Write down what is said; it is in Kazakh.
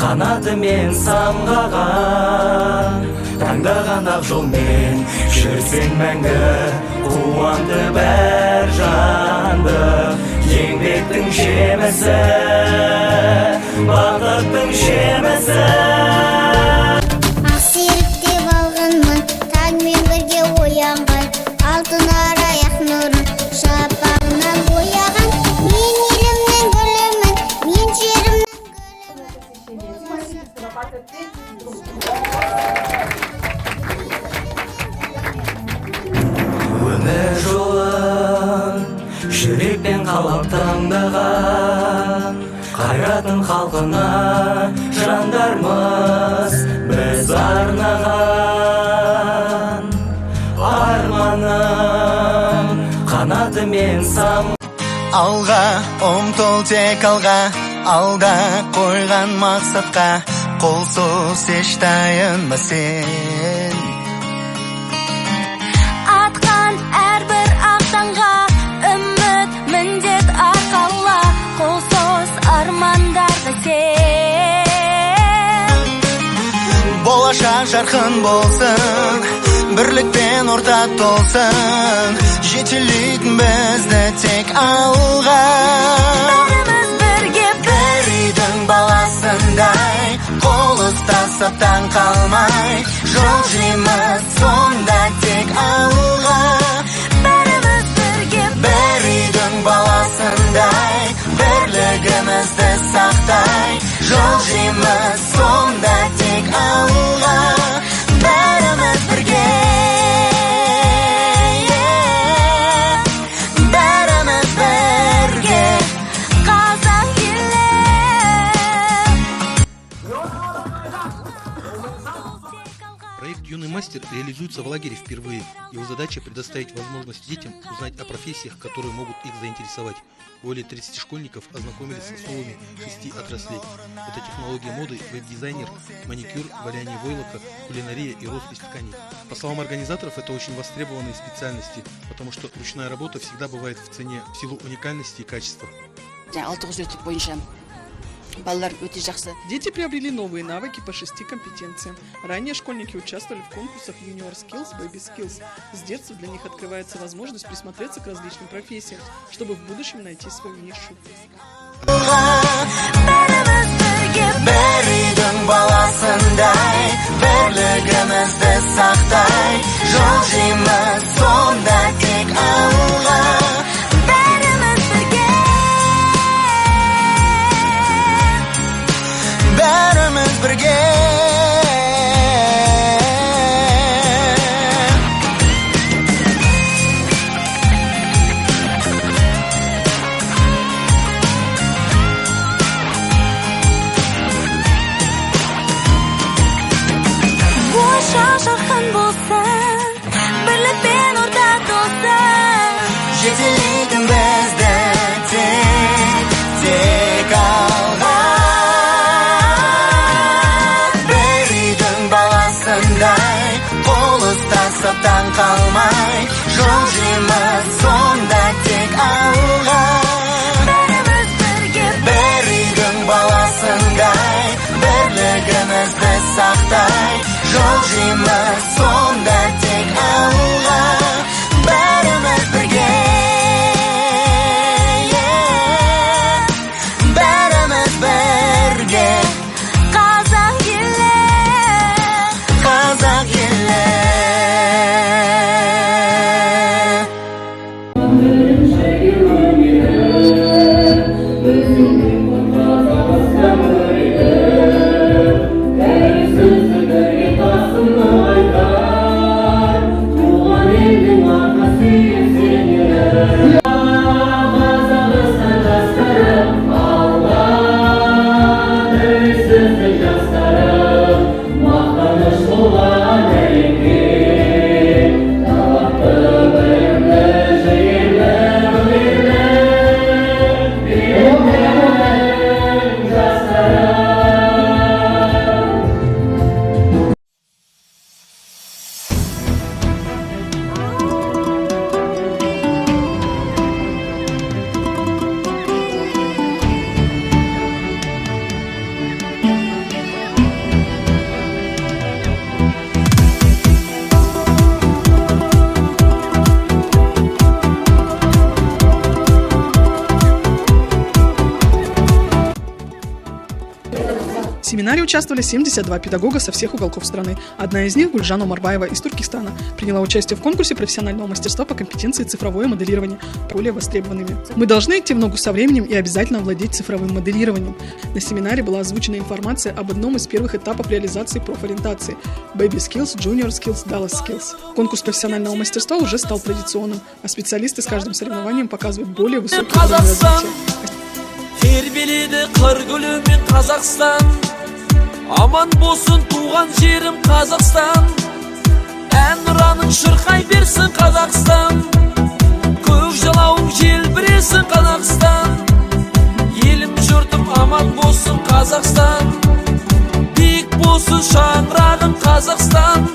Қанатымен самғаған таңдаған ақ жолмен жүрсең мәңгі қуанды бәр жанды. Еңбектің жемісі, бақыттың жемісі. Ақсерік деп алғанмын таңмен бірге оянған, алтын аяқ нұрын шапағынан бояған. Мен елімнің гүлімін, мен жерімнің Өмір жолын жүрекпен қалап таңдаған, қайратын халқына жандармыз біз арнаған. Арманым қанатымен Алға ұмтыл тек алға, алда қойған мақсатқа қолсыз еш таянма сен. Атқан әрбір ақтанға үміт міндет арқала, қолсыз армандарды сен. Болашақ жарқын болсын, бірлікпен ортақ толсын, жетелейтін бізді тек алға. Бәріміз бірге Бір үйдің баласындай қол ұстасып таң қалмай, жол жейміз сонда тек алға. бәріміз бірге Бір үйдің баласындай бірлігімізді сақтай, жол жейміз сонда тек алға. Бәріміз бірге, бәріміз бірге, қазақ елі. Проект «Юный мастер» реализуется в лагере впервые. Его задача – предоставить возможность детям узнать о профессиях, которые могут их заинтересовать. Более 30 школьников ознакомились с основами 6 отраслей. Это технология моды, веб-дизайнер, маникюр, валяние войлока, кулинария и роспись тканей. По словам организаторов, это очень востребованные специальности, потому что ручная работа всегда бывает в цене в силу уникальности и качества. Дети приобрели новые навыки по 6 компетенциям. Ранее школьники участвовали в конкурсах Junior Skills, Baby Skills. С детства для них открывается возможность присмотреться к различным профессиям, чтобы в будущем найти свою нишу. Бәріміз бірге бір үйдің баласындай бірлігімізді сақтай, жол жейміз сонда тек алға. бәріміз бірге Бәріміз бірге, болашақ жарқын болсын, бірлікпен ортақ толсын. жетелейтін бізді тек алға. Бір үйдің баласындай қол ұстасып таң қалмай, жол жейміз сонда тек алға. Бәріміз бірге Бір үйдің баласындай бірлігімізді сақтай, жол жейміз сонда тек алға. Бәріміз бірге, бәріміз бірге, қазақ елі. қазақ елі. Thank you. В семинаре участвовали 72 педагога со всех уголков страны. Одна из них, Гульжан Омарбаева из Туркестана, приняла участие в конкурсе профессионального мастерства по компетенции цифровое моделирование, более востребованными. Мы должны идти в ногу со временем и обязательно владеть цифровым моделированием. На семинаре была озвучена информация об одном из первых этапов реализации профориентации – Baby Skills, Junior Skills, Dallas Skills. Конкурс профессионального мастерства уже стал традиционным, а специалисты с каждым соревнованием показывают более высокий уровень развития. Тербеледі қыр гүлімен Қазақстан, аман болсын туған жерім Қазақстан. Ән ұраның шырқай берсін Қазақстан, көк жалауың желбіресін Қазақстан. Елім жұртым аман болсын Қазақстан, биік болсын шаңырағың Қазақстан.